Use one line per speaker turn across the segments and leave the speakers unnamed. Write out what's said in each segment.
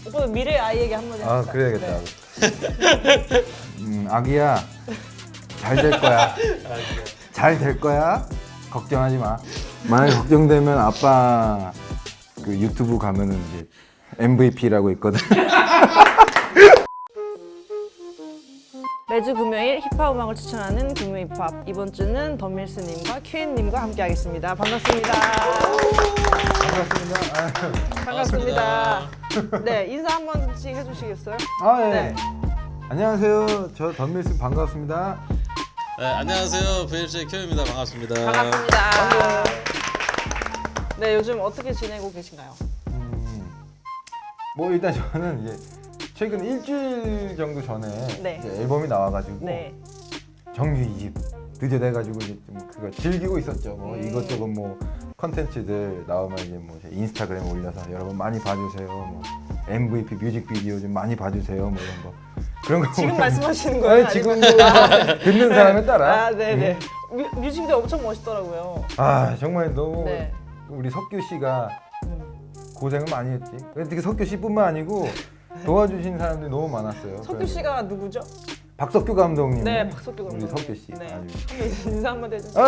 오빠는 미래 아이에게 한마디
아
합시다.
그래야겠다.
네.
아기야 잘 될 거야. 잘 될 거야. 걱정하지 마. 만약 걱정되면 아빠 그 유튜브 가면은 이제 MVP라고 있거든.
매주 금요일 힙합 음악을 추천하는 금요 힙합. 이번 주는 덤밀스님과 큐엔님과 함께하겠습니다. 반갑습니다.
반갑습니다.
반갑습니다. 네, 인사 한 번씩 해주시겠어요?
아 예.
네.
안녕하세요. 저 덤밀스 반갑습니다.
네, 안녕하세요. VFC 큐입니다. 반갑습니다.
반갑습니다. 네, 요즘 어떻게 지내고 계신가요?
뭐 일단 저는 이제 최근 일주일 정도 전에
네.
이제 앨범이 나와가지고
네.
정규 2집 드디어 돼가지고 이제 좀 그거 즐기고 있었죠. 뭐 이것저것 뭐 컨텐츠들 나오면 이제 뭐 제 인스타그램에 올려서 여러분 많이 봐주세요. 뭐 MVP 뮤직비디오 좀 많이 봐주세요. 뭐 이런 거 그런 거
지금
보면-
말씀하시는 거예요?
아니, 지금도 듣는 사람에 따라.
아, 네네. 뮤직비디오 엄청 멋있더라고요.
아 정말 너무
네.
우리 석규 씨가
음.
고생을 많이 했지. 특히 석규 씨뿐만 아니고 도와주신 사람들이 너무 많았어요.
석규
그래서
씨가 누구죠?
박석규 감독님.
네, 박석규
우리
감독님.
석규 씨.
네.
아주.
한번 인사 한번 해주세요.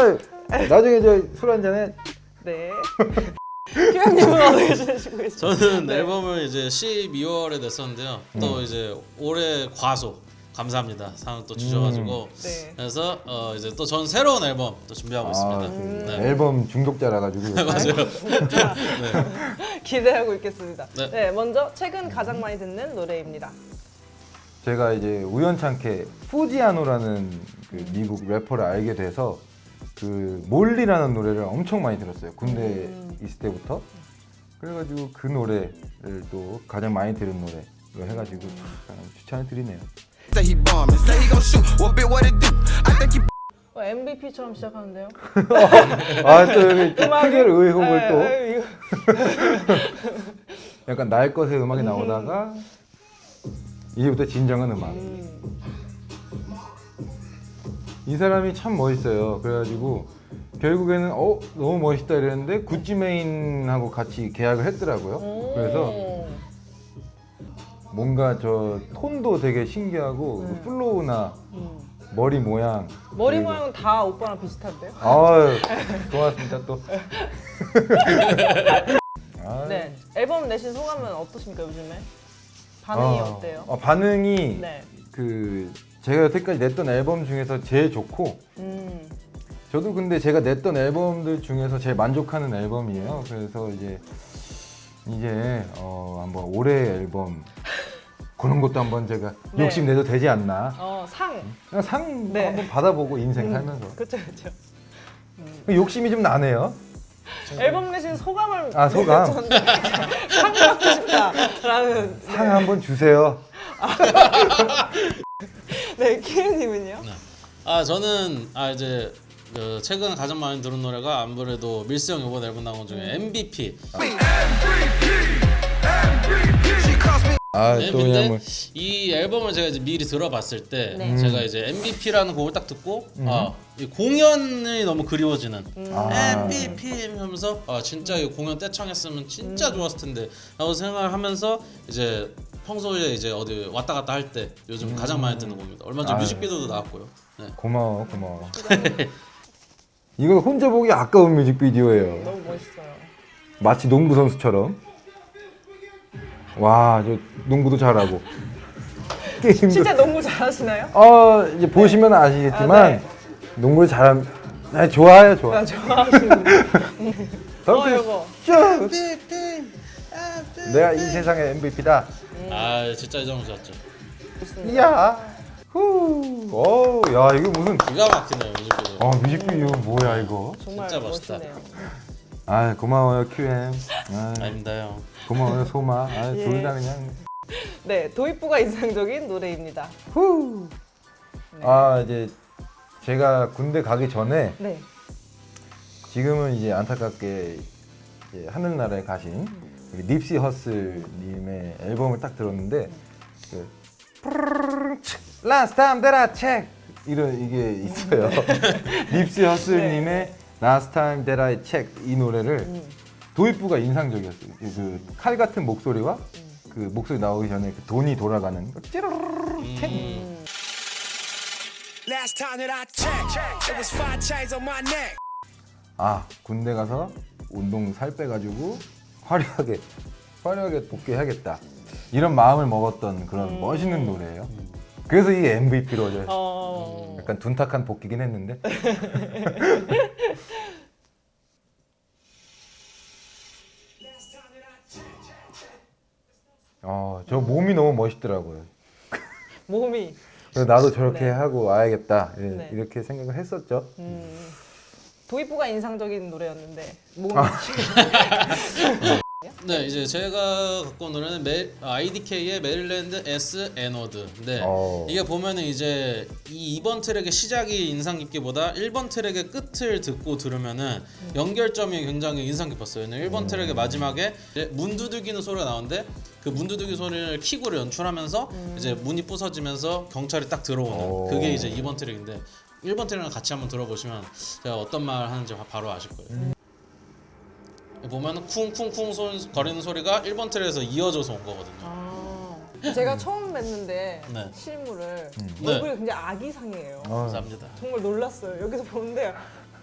아 나중에 저 술 한잔해.
네. 큐현님은 어떻게 지내시고 계세요?
저는
네.
앨범을 이제 12월에 냈었는데요. 또 이제 올해 과소 감사합니다. 상을 또 주셔가지고
네.
그래서 이제 또 전 새로운 앨범 또 준비하고 있습니다. 네.
앨범 중독자라 가지고.
맞아요.
기대하고 있겠습니다. 네.
네.
먼저 최근 가장 많이 듣는 노래입니다.
제가 이제 우연찮게 푸지아노라는 그 미국 래퍼를 알게 돼서 그 몰리라는 노래를 엄청 많이 들었어요. 군대 있을 때부터. 그래가지고 그 노래를 또 가장 많이 들은 노래로 해가지고 추천을 드리네요.
Say he bombing, say he gon' shoot. What bit what it do? I think he
MVP처럼 시작하는데요.
아 또 여기 특별 의혹을 또
네, 이거.
약간 날 것의 음악이 나오다가 이제부터 진정한 음악. 이 사람이 참 멋있어요. 그래가지고 결국에는 너무 멋있다 이랬는데 구찌메인하고 같이 계약을 했더라고요. 그래서 뭔가 저 톤도 되게 신기하고 그 플로우나 머리 모양.
머리
그리고-
모양은 다 오빠랑 비슷한데요?
아유 고맙습니다 또. 아,
네. 앨범 내신 소감은 어떠십니까 요즘에? 반응이 어때요?
반응이
네.
그 제가 여태까지 냈던 앨범 중에서 제일 좋고 저도 근데 제가 냈던 앨범들 중에서 제일 만족하는 앨범이에요. 그래서 이제 한번 올해 앨범 그런 것도 한번 제가
네.
욕심내도 되지 않나.
상.
그냥 상
네.
한번 받아보고 인생 살면서.
그렇죠, 그렇죠.
욕심이 좀 나네요.
앨범 내신 소감을
아, 소감?
상 받고 싶다라는.
상 한번 주세요.
네, 키르님은요?
저는 이제 그 최근 가장 많이 들은 노래가 아무래도 밀스 형 이번 앨범 나온 중에 MVP.
she calls me.
네,
또 그냥 뭐
이 앨범을 제가 이제 미리 들어봤을 때
네.
제가 이제 MVP라는 곡을 딱 듣고 이 공연이 너무 그리워지는 MVP 하면서 진짜 이 공연 떼창했으면 진짜 좋았을 텐데 라고 생각을 하면서 이제 평소에 이제 어디 왔다 갔다 할 때 요즘 가장 많이 듣는 곡입니다. 얼마 전
아유.
뮤직비디오도 나왔고요. 네.
고마워. 이거 혼자 보기 아까운 뮤직비디오예요.
너무 멋있어요.
마치 농구 선수처럼. 와, 저 농구도 잘하고. 게임도.
진짜 농구 잘하시나요?
이제 보시면 아시겠지만
아, 네.
농구를 잘함. 네, 좋아요, 좋아.
난 좋아하시는데. 이거.
쭉. 내가 이 세상의 MVP다.
진짜 이 점을 좋았죠.
이야. 후. 야, 이거 무슨
기가 막히네요 뮤직비디오.
뮤직비디오 뭐야 이거?
정말
진짜 멋있다.
멋있네요.
고마워요, QM.
아닙니다요.
고마워요, 소마.
예.
둘 다 그냥
네, 도입부가 인상적인 노래입니다.
후. 이제 제가 군대 가기 전에
네.
지금은 이제 안타깝게 이제 하늘나라에 가신 우리 닙시 허슬 님의 앨범을 딱 들었는데 그 Last time that I checked 이런 이게 있어요. 닙시 허슬
네.
님의 Last time that I checked 이 노래를 도입부가 인상적이었어요. 그 칼 같은 목소리와 그 목소리 나오기 전에 그 돈이 돌아가는 찌르르르
Last time that I checked, it was 5 chains on my neck.
아 군대 가서 운동 살 빼가지고 화려하게 복귀해야겠다 이런 마음을 먹었던 그런 멋있는 노래예요. 그래서 이 MVP로 약간 둔탁한 복귀긴 했는데 저 몸이 너무 멋있더라고요.
몸이.
그래서 나도 저렇게
네.
하고 와야겠다
네.
이렇게 생각을 했었죠.
도입부가 인상적인 노래였는데 몸이.
네, 이제 제가 갖고 온 노래는 IDK의 메릴랜드 S 애너드. 네, 이게 보면은 이제 이 2번 트랙의 시작이 인상 깊기보다 1번 트랙의 끝을 듣고 들으면은 연결점이 굉장히 인상 깊었어요. 1번 트랙의 마지막에 이제 문 두들기는 소리가 나오는데 그 문 두들기 소리를 킥으로 연출하면서 이제 문이 부서지면서 경찰이 딱 들어오는 그게 이제 2번 트랙인데 1번 트랙이랑 같이 한번 들어보시면 제가 어떤 말 하는지 바로 아실 거예요. 보면 쿵쿵쿵 거리는 소리가 1번 트랙에서 이어져서 온 거거든요.
제가 처음 뵀는데
네.
실물을
네.
얼굴이 굉장히 아기상이에요.
감사합니다.
정말 놀랐어요. 여기서 보는데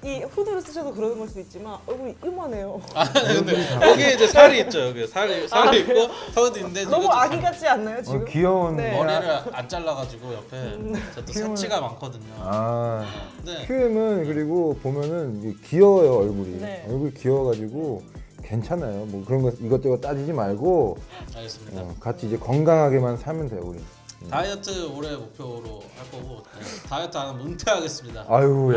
이 후드를 쓰셔서 그러는 걸 수도 있지만 얼굴이 이만해요.
근데 여기 이제 살이 있죠. 여기 살이 있고 턱도 있는데
너무
이거
아기 같지 않나요 지금?
귀여운
네.
머리를 안 잘라가지고 옆에 저또 사치가 많거든요. 네.
QM은 그리고 보면은 이게 귀여워요 얼굴이.
네.
얼굴 귀여워가지고 괜찮아요. 뭐 그런 거 이것저것 따지지 말고
알겠습니다.
같이 이제 건강하게만 살면 돼요 우리.
다이어트 올해 목표로 할 거고 다이어트 안 하면 은퇴하겠습니다.
아유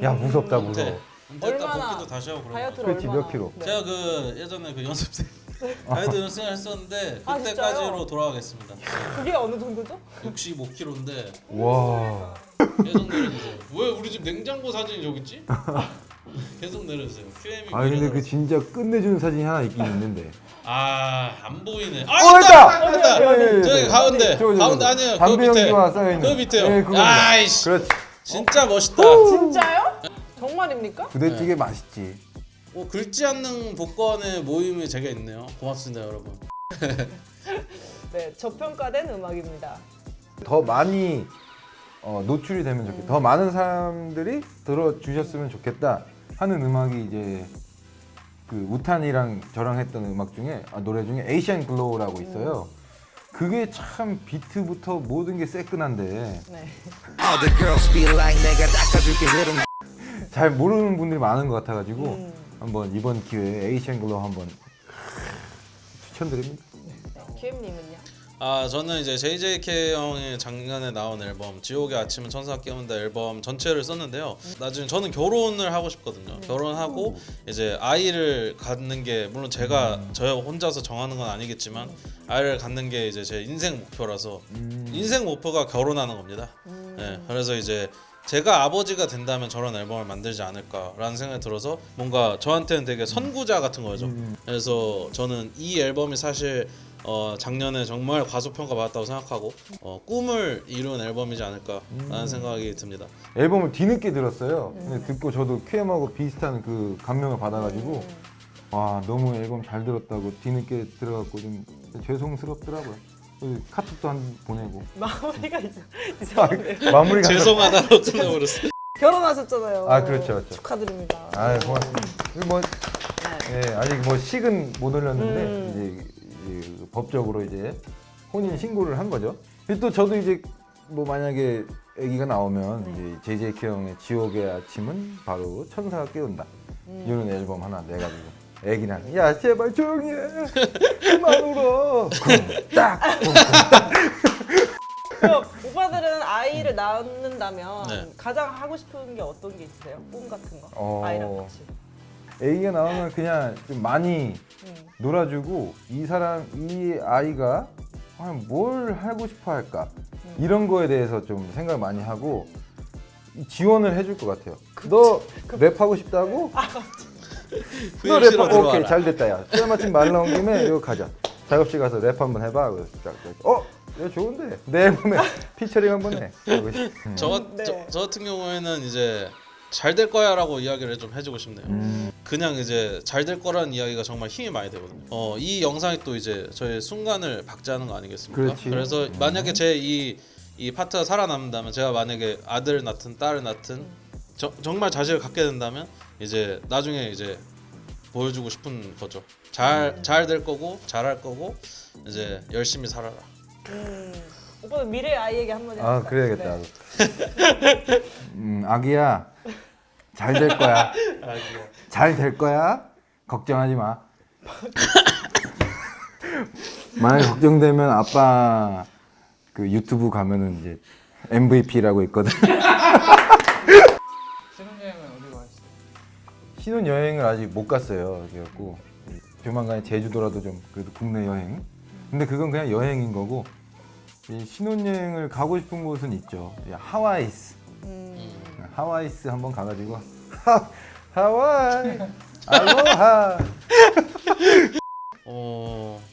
야 무섭다
은퇴.
무서워.
은퇴했다
얼마나
복귀도 다시 하고 그런 거.
다이어트를
그렇지,
얼마나?
몇 킬로?
네.
제가 그 예전에 그 연습생 다이어트 연습생을 했었는데
아,
그때까지로
진짜요?
돌아가겠습니다.
그게 어느 정도죠?
65kg인데
와.
계속 내려주세요. 왜 우리 집 냉장고 사진이 저기 있지? 계속 내려주세요. QM이
아 근데 그 진짜 끝내주는 사진이 하나 있긴 있는데.
안 보이네.
있다!
있다! 저기 가운데.
저거.
가운데 아니에요. 그
담배
밑에.
연기와 쌓여있는.
그 밑에요.
네, 그겁니다.
아이씨.
그렇지.
진짜 멋있다.
진짜요? 정말입니까?
부대찌개 맛있지.
긁지 않는 복권의 모임이 제가 있네요. 고맙습니다, 여러분.
네, 저평가된 음악입니다.
더 많이 노출이 되면 좋겠다. 더 많은 사람들이 들어주셨으면 좋겠다 하는 음악이 이제 그 우탄이랑 저랑 했던 음악 중에 노래 중에 에이시안 글로우라고 있어요. 그게 참 비트부터 모든 게 새끈한데
네.
All the girls be like, 내가 닦아줄게 hit 'em.
잘 모르는 분들이 많은 것 같아가지고 한번 이번 기회에 에이시안 글로우 한번 추천드립니다.
QM님은요?
저는 이제 JJK 형이 작년에 나온 앨범 지옥의 아침은 천사가 깨운다 앨범 전체를 썼는데요. 나중에 저는 결혼을 하고 싶거든요. 결혼하고 이제 아이를 갖는 게 물론 제가 저 혼자서 정하는 건 아니겠지만 아이를 갖는 게 이제 제 인생 목표라서 인생 목표가 결혼하는 겁니다. 네, 그래서 이제 제가 아버지가 된다면 저런 앨범을 만들지 않을까라는 생각이 들어서 뭔가 저한테는 되게 선구자 같은 거죠. 그래서 저는 이 앨범이 사실 작년에 정말 과소평가 받았다고 생각하고 꿈을 이룬 앨범이지 않을까라는 생각이 듭니다.
앨범을 뒤늦게 들었어요. 근데 듣고 저도 QM하고 비슷한 그 감명을 받아가지고 와 너무 앨범 잘 들었다고 뒤늦게 들어갖고 좀 죄송스럽더라고요. 그래서 카톡도 한 보내고
마무리가 이상한데요.
마무리가
죄송하다고 끝내버렸어요.
결혼하셨잖아요.
그렇죠.
축하드립니다.
고맙습니다. 뭐
네.
아직 뭐 식은 못 올렸는데 이제 법적으로 이제 혼인 신고를 한 거죠. 또 저도 이제 뭐 만약에 아기가 나오면 이제 JJK 형의 지옥의 아침은 바로 천사가 깨운다 이런 앨범 하나 내가지고 애기랑 야 제발 조용히 해 그만 울어 쿵딱
그럼 오빠들은 아이를 낳는다면
네.
가장 하고 싶은 게 어떤 게 있으세요? 꿈 같은 거? 아이랑 같이.
애기가 나오면 그냥 좀 많이 놀아주고 이 아이가 과연 뭘 하고 싶어 할까 이런 거에 대해서 좀 생각을 많이 하고 지원을 해줄 것 같아요. 너 랩하고 싶다고? 너 랩 오케이 잘 됐다 야. 때마침 말 나온 김에 이거 가자. 작업실 가서 랩 한번 해봐. 그래서 야 좋은데 내 앨범에 피처링 한번 해.
저
네.
같은 경우에는 이제 잘 될 거야라고 이야기를 좀 해주고 싶네요. 그냥 이제 잘 될 거라는 이야기가 정말 힘이 많이 되거든요. 이 영상이 또 이제 저의 순간을 박제하는 거 아니겠습니까?
그렇지.
그래서 만약에 제 이 파트가 살아남는다면 제가 만약에 아들 낳든 딸을 낳든 정말 자식을 갖게 된다면 이제 나중에 이제 보여주고 싶은 거죠. 잘 될 거고 잘할 거고 이제 열심히 살아라.
오빠는 미래 아이에게 한마디
아
합시다.
그래야겠다.
네.
아기야 잘 될 거야.
아기야.
잘 될 거야. 걱정하지 마. 만약 걱정되면 아빠 그 유튜브 가면은 이제 MVP라고 있거든.
신혼여행은 어디 가셨어요?
신혼 여행을 아직 못 갔어요. 그래갖고 조만간에 제주도라도 좀 그래도 국내 여행. 근데 그건 그냥 여행인 거고 이 신혼 여행을 가고 싶은 곳은 있죠. 하와이스. 하와이스 한번 가가지고 하와이 알로하.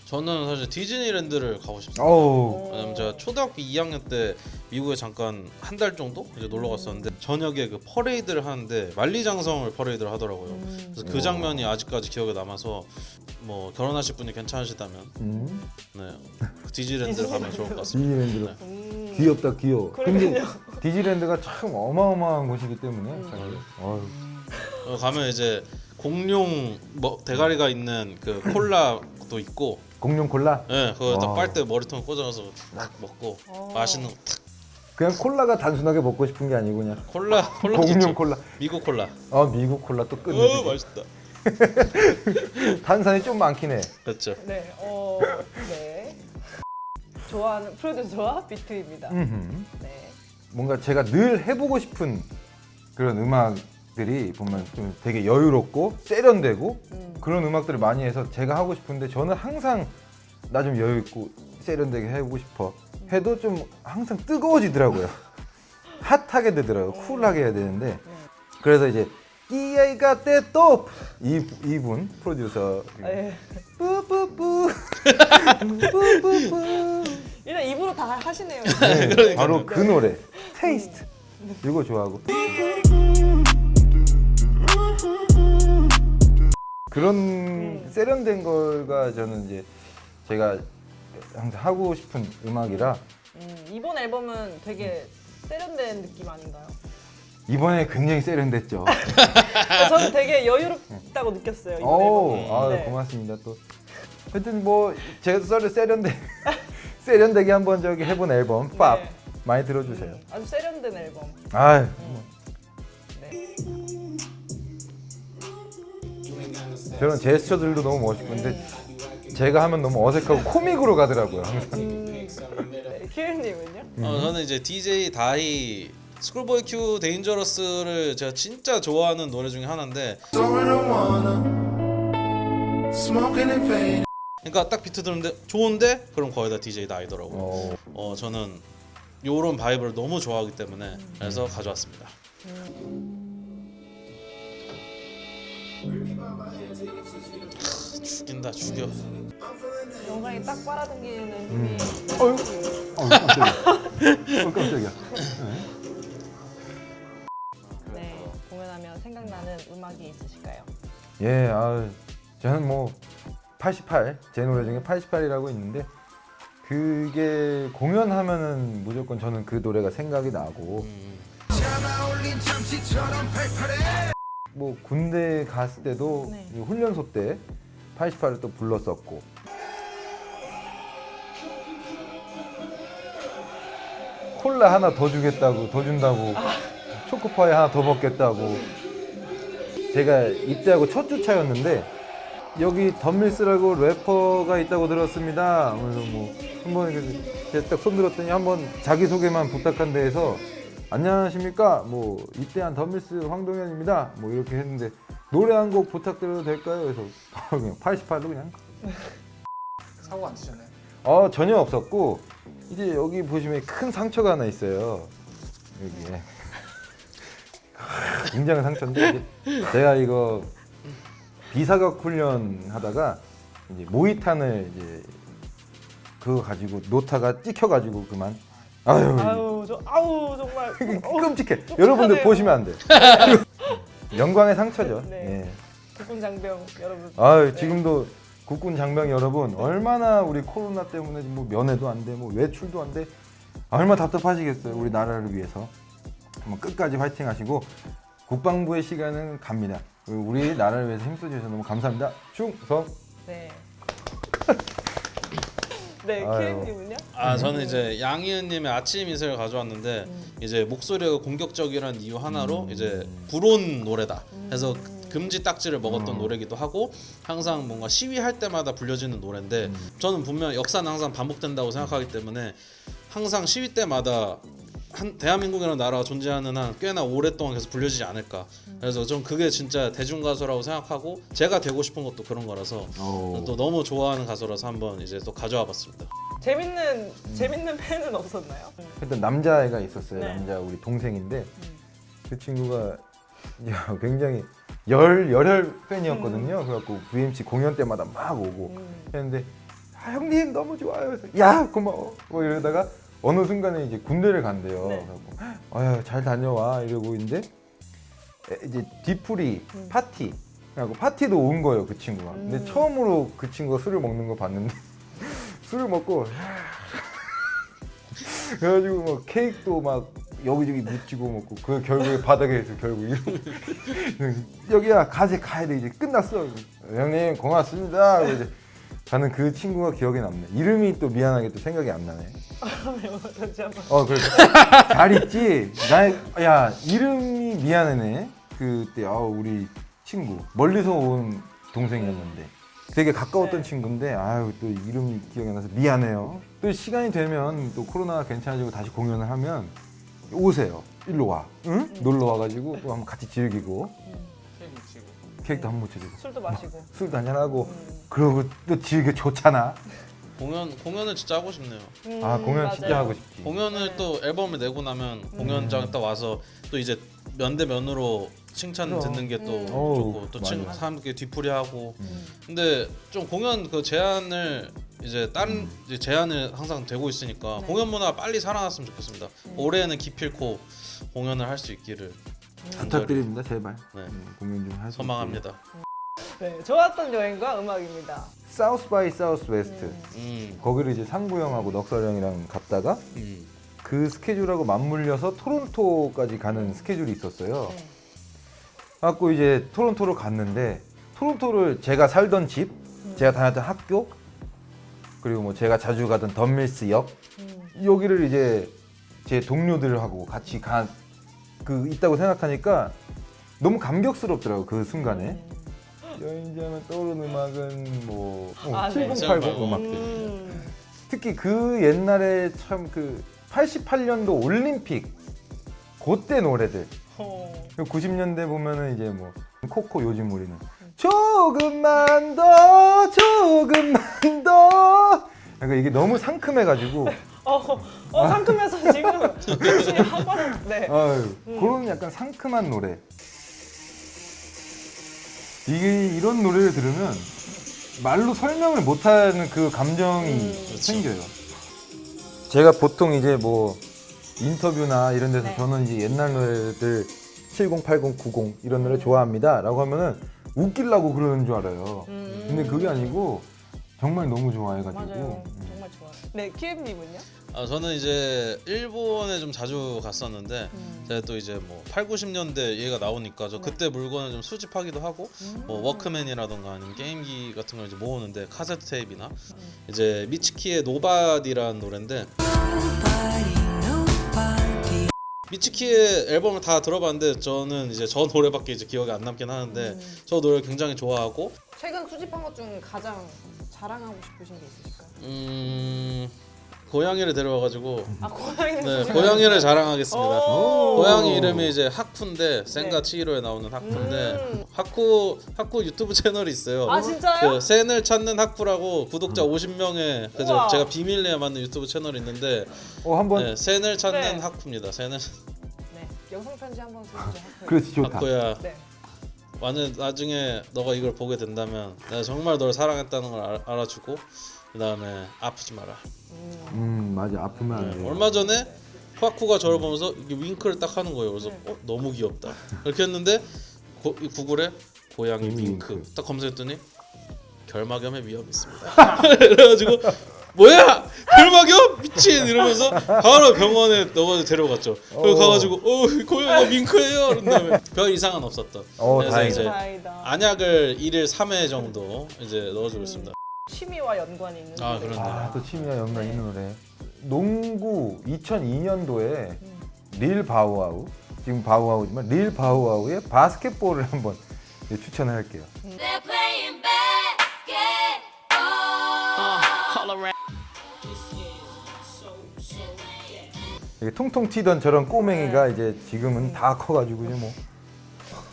저는 사실 디즈니랜드를 가고 싶습니다.
어우
왜냐면 제가 초등학교 2학년 때 미국에 잠깐 한 달 정도 이제 놀러 갔었는데 저녁에 그 퍼레이드를 하는데 만리장성을 퍼레이드를 하더라고요. 그래서 그 장면이 아직까지 기억에 남아서 뭐 결혼하실 분이 괜찮으시다면 네 디즈니랜드를 가면 좋을 것 같습니다.
디즈니랜드로
네.
귀엽다 귀여워. 근데
그러군요.
디즈니랜드가 참 어마어마한 곳이기 때문에 사실.
가면 이제 공룡 뭐 대가리가 있는 그 콜라도 있고
공룡 콜라?
네, 그거 딱
와.
빨대 머리통에 꽂아서 딱 먹고 맛있는 거 탁
그냥 콜라가 단순하게 먹고 싶은 게 아니고 그냥
콜라
공룡
좋죠.
콜라.
미국 콜라.
미국 콜라 또 끝내주지.
맛있다.
탄산이 좀 많긴 해.
그렇죠.
네. 네. 좋아하는 프로듀서와 비트입니다. 네.
뭔가 제가 늘 해보고 싶은 그런 음악들이 보면 좀 되게 여유롭고 세련되고 그런 음악들을 많이 해서 제가 하고 싶은데 저는 항상 나 좀 여유 있고 세련되게 해보고 싶어 해도 좀 항상 뜨거워지더라고요. 핫하게 되더라고요. 쿨하게 해야 되는데 그래서 이제 I got that dope 이분 프로듀서
네.
뿌뿌뿌 뿌뿌뿌
일단 입으로 다 하시네요.
네, 바로 그 노래 테이스트 이거 좋아하고 그런 세련된 거가 저는 이제 제가 항상 하고 싶은 음악이라
이번 앨범은 되게 세련된 느낌 아닌가요?
이번에 굉장히 세련됐죠.
저는 되게 여유롭다고 느꼈어요. 이번
오,
앨범이. 네.
고맙습니다. 또 하여튼 뭐 제가 세련되게 한번 저기 해본 앨범 팝
네.
많이 들어주세요.
아주 세련된 앨범.
아,
네.
저런 제스처들도 너무 멋있고 근데 제가 하면 너무 어색하고 코믹으로 가더라고요. 항상.
네. 키르님은요?
저는 이제 DJ 다이 스쿨보이 큐 데인저러스를 제가 진짜 좋아하는 노래 중에 하나인데
Don't wanna smoking and fading.
그러니까 딱 비트 들었는데 좋은데 그럼 거의 다 DJ 다이더라고요. 저는 요런 바이브를 너무 좋아하기 때문에 그래서 가져왔습니다. 죽인다 죽여.
영상이 딱 빨아당기는 힘이.
깜짝이야.
네. 공연하면 생각나는 음악이 있으실까요?
예, 저는 뭐 88, 제 노래 중에 88이라고 있는데 그게 공연하면은 무조건 저는 그 노래가 생각이 나고
차마 올린 잠시처럼 팔팔해.
뭐 군대 갔을 때도
네.
이 훈련소 때 88을 또 불렀었고 콜라 하나 더 주겠다고 더 준다고 초코파이 하나 더 먹겠다고 제가 입대하고 첫 주차였는데 여기 덤밀스라고 래퍼가 있다고 들었습니다. 그래서 뭐 한번 제가 딱 손들었더니 한번 자기소개만 부탁한다 해서 안녕하십니까 뭐 입대한 덤밀스 황동현입니다 뭐 이렇게 했는데 노래 한 곡 부탁드려도 될까요? 그래서 바로 그냥 88로 그냥
사고 안 치셨나요?
전혀 없었고 이제 여기 보시면 큰 상처가 하나 있어요 여기에 굉장한 상처인데 이제 제가 이거 비사격 훈련 하다가 이제 모이탄을 이제 그거 가지고 노타가 찍혀가지고 그만 아유
아우 정말.
끔찍해. 여러분들 보시면 안 돼. 영광의 상처죠.
네.
예.
국군 장병 여러분.
아유, 지금도 국군 장병 여러분 얼마나 우리 코로나 때문에 뭐 면회도 안 돼, 뭐 외출도 안 돼. 얼마나 답답하시겠어요. 우리 나라를 위해서. 한번 끝까지 화이팅 하시고 국방부의 시간은 갑니다. 그리고 우리 나라를 위해서 힘써주셔서 너무 감사합니다. 충성.
네. 네,
아유.
키엔님은요?
저는 이제 양희은님의 아침 이슬을 가져왔는데 이제 목소리가 공격적이라는 이유 하나로 이제 불온 노래다. 그래서 금지 딱지를 먹었던 노래기도 하고 항상 뭔가 시위할 때마다 불려지는 노래인데 저는 분명 역사는 항상 반복된다고 생각하기 때문에 항상 시위 때마다 대한민국이라는 나라가 존재하는 한 꽤나 오랫동안 계속 불려지지 않을까. 그래서 전 그게 진짜 대중 가수라고 생각하고 제가 되고 싶은 것도 그런 거라서 또 너무 좋아하는 가수라서 한번 이제 또 가져와봤습니다.
재밌는 팬은 없었나요?
일단 남자애가 있었어요.
네.
남자 우리 동생인데 그 친구가 굉장히 열혈 팬이었거든요. 그래갖고 VMC 공연 때마다 막 오고 했는데 형님 너무 좋아요. 그래서 야 고마워. 뭐 이러다가 어느 순간에 이제 군대를 간대요.
네.
그래갖고 아유 잘 다녀와 이러고 있는데 이제 뒤풀이 파티. 그래갖고 파티도 온 거예요 그 친구가. 근데 처음으로 그 친구가 술을 먹는 거 봤는데 술을 먹고 그래가지고 뭐 케이크도 막 여기저기 묻히고 먹고 그 결국에 바닥에서 결국 이러고 여기야 가야 돼 이제 끝났어. 형님 고맙습니다. 그리고 이제 저는 그 친구가 기억에 남네. 이름이 또 미안하게 또 생각이 안 나네.
다시 한번.
그래. 잘 있지. 야 이름이 미안하네. 그때 우리 친구 멀리서 온 동생이었는데 되게 가까웠던
네.
친구인데 또 이름이 기억이 안 나서 미안해요. 또 시간이 되면 또 코로나가 괜찮아지고 다시 공연을 하면 오세요. 일로 와. 응? 놀러 와가지고 또 한번 같이 즐기고
케이크 치고.
케이크도 한번 묻혀주고
술도 마시고.
술도 한잔하고 그러고 또 즐겨 좋잖아.
공연을 진짜 하고 싶네요.
공연 진짜
맞아요.
하고 싶지.
공연을 또 앨범을 내고 나면 공연장 딱 와서 또 이제 면대면으로 칭찬
그럼.
듣는 게 또
어우,
좋고 또
맞아.
사람들끼리 뒤풀이하고 근데 좀 공연 그 제한을 이제 다른 이제 제한을 항상 되고 있으니까 공연 문화 빨리 살아났으면 좋겠습니다. 올해는 기필코 공연을 할 수 있기를
부탁드립니다 제발.
네.
공연 좀 할 수 있게.
소망합니다.
네, 좋았던 여행과 음악입니다.
사우스 바이 사우스 웨스트. 거기를 이제 상구 형하고 넉살 형이랑 갔다가 그 스케줄하고 맞물려서 토론토까지 가는 스케줄이 있었어요.
네.
갖고 이제 토론토로 갔는데 토론토를 제가 살던 집, 제가 다녔던 학교, 그리고 뭐 제가 자주 가던 덤밀스역 여기를 이제 제 동료들하고 같이 있다고 생각하니까 너무 감격스럽더라고 그 순간에. 여행지 하면 떠오르는 음악은 뭐
네.
7080 음악들. 특히 그 옛날에 참 그 88년도 올림픽 그때 노래들. 90년대 보면은 이제 뭐 코코 요즘 우리는 조금만 더 그러니까 이게 너무 상큼해가지고
상큼해서 지금 열심히 하고. 네.
그런 약간 상큼한 노래. 이게 이런 노래를 들으면 말로 설명을 못하는 그 감정이 생겨요. 제가 보통 이제 뭐 인터뷰나 이런 데서
네.
저는 이제 옛날 노래들 70, 80, 90 이런 노래 좋아합니다 라고 하면은 웃기려고 그러는 줄 알아요. 근데 그게 아니고 정말 너무 좋아해가지고.
맞아요. 정말 좋아요. 네, 키엠님은요?
저는 이제 일본에 좀 자주 갔었는데 제가 또 이제 뭐 8, 90년대 얘가 나오니까 저 그때 물건을 좀 수집하기도 하고 뭐 워크맨이라던가 아니면 게임기 같은 걸 이제 모으는데 카세트 테이프나 이제 미치키의 노바디라는 노래인데 미치키의 앨범을 다 들어봤는데 저는 이제 저 노래밖에 이제 기억이 안 남긴 하는데 저 노래 굉장히 좋아하고
최근 수집한 것 중 가장 자랑하고 싶으신 게 있으실까요?
고양이를 데려와가지고
고양이는
네,
수집.
고양이를 자랑하겠습니다.
오.
고양이 이름이 이제 하쿠인데 센가 치히로에 나오는 하쿠인데 하쿠 유튜브 채널이 있어요.
아, 진짜요?
그 센을 찾는 하쿠라고 구독자 50명의 그저
우와.
제가 비밀리에 만든 유튜브 채널이 있는데
한번
네, 센을 찾는
네.
하쿠입니다. 센을
네, 영상 편지 한번 쓰죠.
그렇지 좋다.
하쿠야.
네.
완전 나중에 너가 이걸 보게 된다면 내가 정말 널 사랑했다는 걸 알아주고 그 다음에 아프지 마라.
맞아 아프면 안 돼.
얼마 전에 화쿠가 저를 보면서 이게 윙크를 딱 하는 거예요. 그래서 너무 귀엽다. 이렇게 했는데 이 구글에 고양이
밍크.
밍크 딱 검색했더니 결막염의 위험이 있습니다. 그래가지고 뭐야 결막염 미친 이러면서 바로 병원에 넣어 데려갔죠. 그리고 가가지고 고양이가 밍크예요. 그런 다음에 별 이상은 없었던. 그래서
다행이다.
이제
다행이다.
안약을 1일 3회 정도 이제 넣어주고 있습니다.
취미와 연관이 있는.
아,
노래.
그러네.
또 취미와 연관 있는 노래. 농구 2002년도에 릴 바우아우, 지금 바우아우지만 릴 바우아우의 바스켓볼을 한번 추천을 할게요.
They're playing basketball.
이게 통통 튀던 저런 꼬맹이가 이제 지금은 다 커가지고 이제 뭐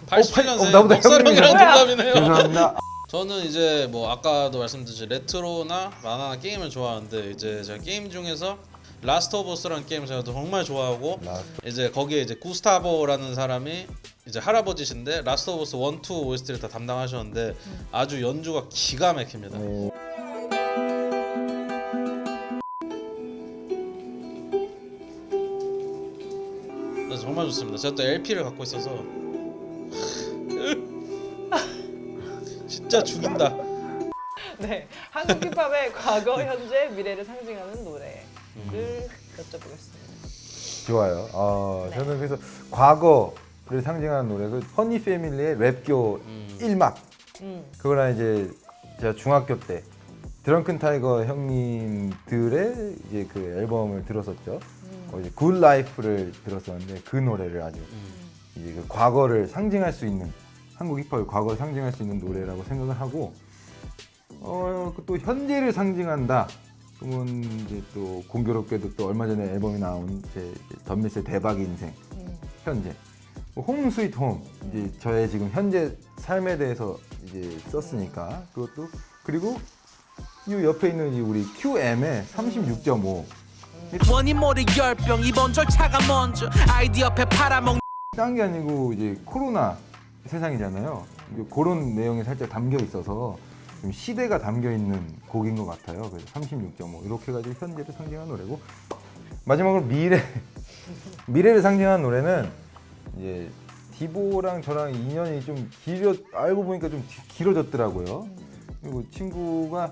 88년생
나보다
넉살형이랑
형님이네.
동갑이네요.
죄송합니다.
저는 이제 뭐 아까도 말씀드렸듯이 레트로나 만화나 게임을 좋아하는데 이제 제가 게임 중에서 라스트 오브 어스라는 게임 제가 정말 좋아하고 이제 거기에 이제 구스타보라는 사람이 이제 할아버지신데 라스트 오브 어스 1, 2 OST를 다 담당하셨는데 아주 연주가 기가 막힙니다. 그래서 정말 좋습니다. 제가 또 LP를 갖고 있어서 진짜 죽인다.
네, 한국 힙합의 과거, 현재, 미래를 상징하는 노래를 여쭤보겠습니다.
좋아요.
네.
저는 그래서 과거를 상징하는 노래, 그 허니 패밀리의 랩교 1막. 그거랑 이제 제가 중학교 때 드렁큰 타이거 형님들의 이제 그 앨범을 들었었죠. 이제 굿 라이프를 들었었는데 그 노래를 아주 이제 그 과거를 상징할 수 있는, 한국 힙합의 과거를 상징할 수 있는 노래라고 생각을 하고, 또 현재를 상징한다. 그러면 이제 또 공교롭게도 또 얼마 전에 앨범이 나온 제 덤밀스의 대박 인생, 현재, 홈 스위트 홈, 이제 저의 지금 현재 삶에 대해서 이제 썼으니까 그것도, 그리고 이 옆에 있는 이 우리 QM의 36.5.
원이 모두 열병 이번 절차가 먼저 아이디어 배 팔아먹는
딴 게 아니고 이제 코로나 세상이잖아요. 이제 그런 내용이 살짝 담겨 있어서 좀 시대가 담겨 있는 곡인 것 같아요. 그래서 36.5 이렇게 해가지고 현재를 상징하는 노래고, 마지막으로 미래를 상징하는 노래는 이제 디보랑 저랑 인연이 좀 알고 보니까 좀 길어졌더라고요. 그리고 친구가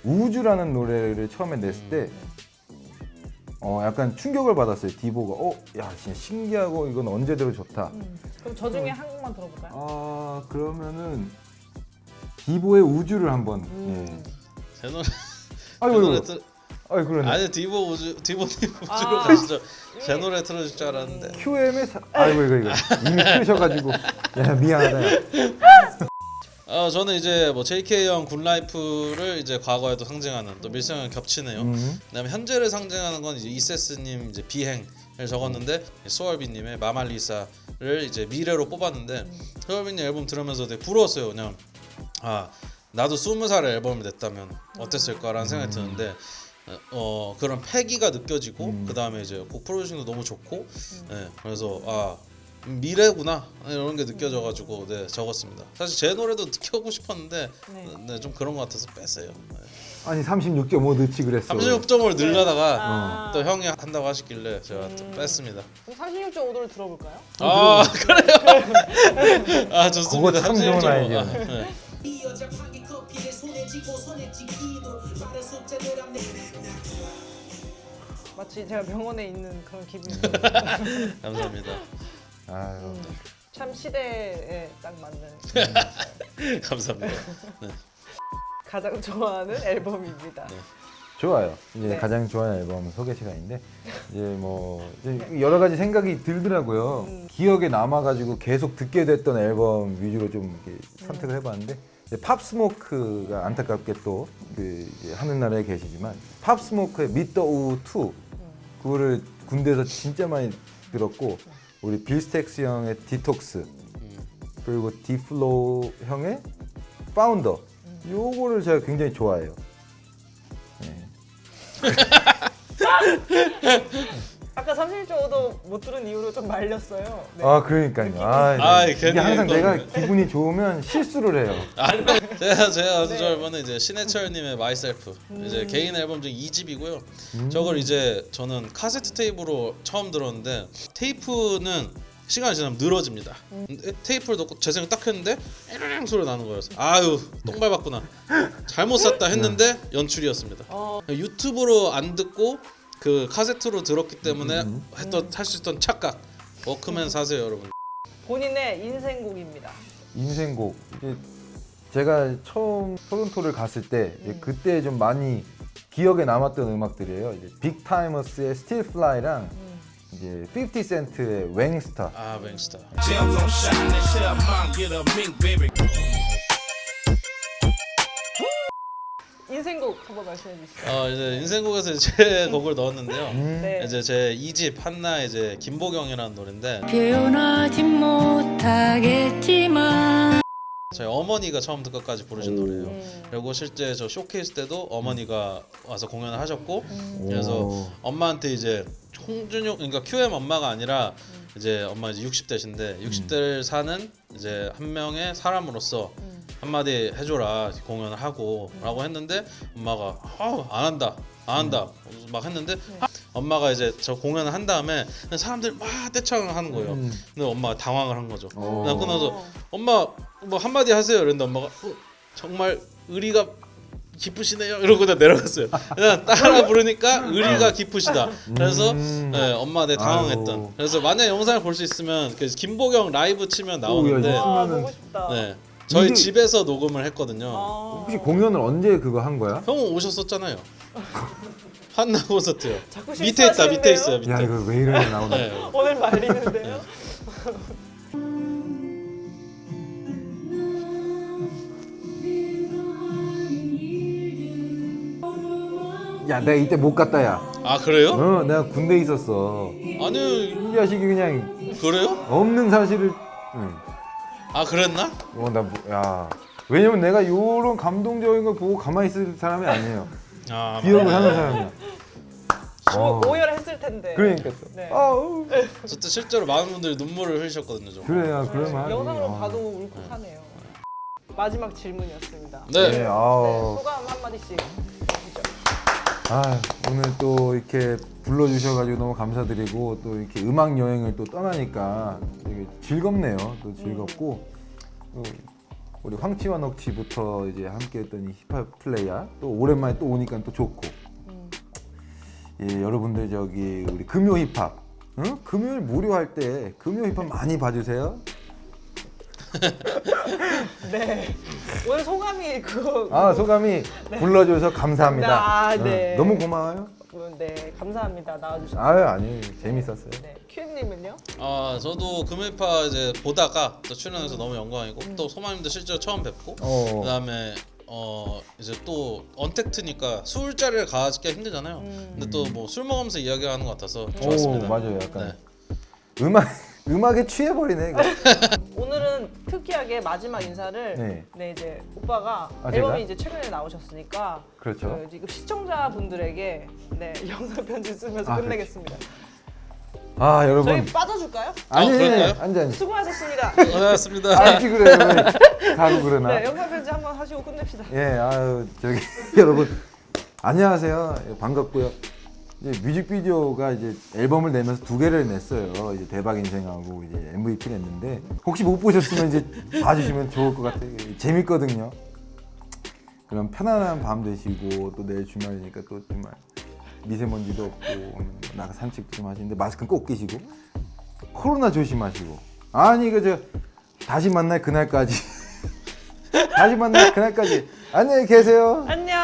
우주라는 노래를 처음에 냈을 때 약간 충격을 받았어요. 디보가 야 진짜 신기하고 이건 언제대로 좋다.
그럼 저 중에 한 곡만 들어볼까요?
그러면은 디보의 우주를 한번.
제 노래
아이고,
들
그러네.
아니 디보님 우주로 가시죠. 제 노래 틀어줄 줄 알았는데.
QM의 아이고 이거 이미 틀으셔가지고 야 미안하다.
저는 이제 뭐 JK 형 굿라이프를 이제 과거에도 상징하는, 또 밀성형 겹치네요. 그다음에 현재를 상징하는 건 이제 이세스님 이제 비행을 적었는데, 소얼비님의 마말리사를 이제 미래로 뽑았는데, 소얼비님 앨범 들으면서 되게 부러웠어요. 그냥 나도 20살에 앨범을 냈다면 어땠을까라는 생각이 드는데, 그런 패기가 느껴지고, 그 다음에 이제 곡 프로듀싱도 너무 좋고, 그래서 미래구나 이런 게 느껴져가지고 적었습니다. 사실 제 노래도 느껴보고 싶었는데 좀 그런 것 같아서 뺐어요.
아니 36.5 넣지 그랬어.
36.5를 늘려다가 또 형이 한다고 하시길래 제가 또 뺐습니다.
그럼 36.5도를 들어볼까요?
그래요? 좋습니다.
그거 참 좋은
36.5.
아이디어네.
네.
마치 제가 병원에 있는 그런 기분이.
감사합니다.
아유.
참 시대에 딱 맞는
감사합니다. 네.
가장 좋아하는 앨범입니다.
좋아요. 이제
네.
가장 좋아하는 앨범은 소개 시간인데, 이제 뭐 이제 여러 가지 생각이 들더라고요. 기억에 남아가지고 계속 듣게 됐던 앨범 위주로 좀 이렇게 선택을 해봤는데, 이제 팝스모크가 안타깝게 또 하는 나라에 계시지만, 팝스모크의 미더우 2 그거를 군대에서 진짜 많이 들었고, 우리 빌스텍스 형의 디톡스, 그리고 디플로우 형의 파운더, 요거를 제가 굉장히 좋아해요.
아까 36.5도 못 들은 이후로 좀 말렸어요. 네.
그러니까요. 이게
괜히
항상
또-
내가 기분이 좋으면 실수를 해요.
제가 아주 좋아하는 이제 신해철님의 마이셀프, 이제 개인 앨범 중 2집이고요. 저걸 이제 저는 카세트 테이프로 처음 들었는데, 테이프는 시간이 지나면 늘어집니다. 테이프를 넣고 재생을 딱 했는데 에르릉 소리 나는 거였어. 아유 똥 밟았구나. 잘못 샀다 했는데 연출이었습니다. 유튜브로 안 듣고 그 카세트로 들었기 때문에 할 수 있던 착각. 워크맨 사세요 여러분.
본인의 인생곡입니다.
인생곡 이제 제가 처음 토론토를 갔을 때 이제 그때 좀 많이 기억에 남았던 음악들이에요. 이제 빅 타이머스의 Still Fly랑 이제 50 센트의 웽스타.
아 맹스타.
Gems on shine, that shit up, mom, get a mink, baby.
인생곡 한번 말씀해 주시죠.
이제 인생곡에서 제 곡을 넣었는데요.
네.
이제 제 2집 한나 이제 김보경이라는 노래인데
표현하지 못하겠지만
저희 어머니가 처음부터 끝까지 부르신 노래예요. 그리고 실제 저 쇼케이스 때도 어머니가 와서 공연을 하셨고 그래서 엄마한테 이제 홍준용 그러니까 QM 엄마가 아니라 이제 엄마 이제 60대신데 60대를 사는 이제 한 명의 사람으로서 한마디 해줘라 공연을 하고라고 했는데 엄마가 안 한다 막 했는데 엄마가 이제 저 공연을 한 다음에 사람들이 막 떼창을 하는 거예요. 근데 엄마가 당황을 한 거죠. 그냥 끊어서 엄마 뭐 한마디 하세요. 이랬는데 엄마가 정말 의리가 깊으시네요. 이러고 그냥 내려갔어요. 그냥 따라 부르니까 의리가 깊으시다. 그래서 네, 엄마 내 당황했던.
아이고.
그래서 만약 영상을 볼 수 있으면 그 김보경 라이브 치면 나오는데
아, 보고 싶다.
네, 저희
이게-
집에서 녹음을 했거든요.
혹시 공연을 언제 그거 한 거야?
형은 오셨었잖아요. 한나 콘서트요.
자꾸
밑에 있다. 밑에 있어요.
실수하시는데요?
밑에.
야 이거 왜 이러냐 나오네.
네.
오늘 말리는데요.
야 내가 이때 못 갔다 야.
아 그래요?
내가 군대에 있었어.
아니
이 자식이 그냥
그래요?
없는 사실을.
아 그랬나?
야 왜냐면 내가 요런 감동적인 거 보고 가만히 있을 사람이 아니에요.
아
기억을 하는 사람이야.
오열했을 텐데.
그러니까 또.
네.
아우.
저때 실제로 많은 분들이 눈물을 흘리셨거든요. 좀.
그래야 그럴만.
영상으로 봐도 울컥하네요. 마지막 질문이었습니다.
네.
네,
네,
아우.
소감 한 마디씩 해주죠.
아 오늘 또 이렇게 불러주셔가지고 너무 감사드리고 또 이렇게 음악 여행을 또 떠나니까 되게 즐겁네요. 또 즐겁고 또 우리 황치와 넉치부터 이제 함께했던 이 힙합 플레이야 또 오랜만에 또 오니까 또 좋고 예 여러분들 저기 우리 금요 힙합 응? 금요일 무료할 때 금요 힙합 많이 봐주세요.
네. 오늘 소감이 그거.
아 소감이 불러줘서 감사합니다.
아, 네.
응, 너무 고마워요.
네, 감사합니다. 나와주셔서.
아유 아니 재밌었어요.
네, 큐님은요?
저도 금요일파 이제 보다가 또 출연해서 너무 영광이고 또 소마님도 실제로 처음 뵙고 그다음에 이제 또 언택트니까 술자리를 가지기가 힘들잖아요. 근데 또 뭐 술 먹으면서 이야기하는 것 같아서 좋았습니다.
오 맞아요 약간
네.
음악에 취해버리네 이거.
오늘은 특이하게 마지막 인사를
네.
이제 오빠가
아,
앨범이
제가?
이제 최근에 나오셨으니까
그렇죠.
그 지금 시청자분들에게 영상 편지 쓰면서
아,
끝내겠습니다.
아
저희
여러분
빠져줄까요?
아니
그럴까요?
앉아.
수고하셨습니다.
고생하셨습니다.
아지 그래 왜 가고 그러나.
네, 영상 편지 한번 하시고 끝냅시다.
예 아유 저기 여러분 안녕하세요. 예, 반갑고요. 이제 뮤직비디오가 이제 앨범을 내면서 2개를 냈어요. 이제 대박 인생하고 이제 MVP 냈는데 혹시 못 보셨으면 이제 봐주시면 좋을 것 같아요. 재밌거든요. 그럼 편안한 밤 되시고 또 내일 주말이니까 또 정말 미세먼지도 없고 나가 산책도 좀 하시는데 마스크는 꼭 끼시고 코로나 조심하시고 아니 그저 다시 만날 그날까지 다시 만날 그날까지 안녕히 계세요.
안녕.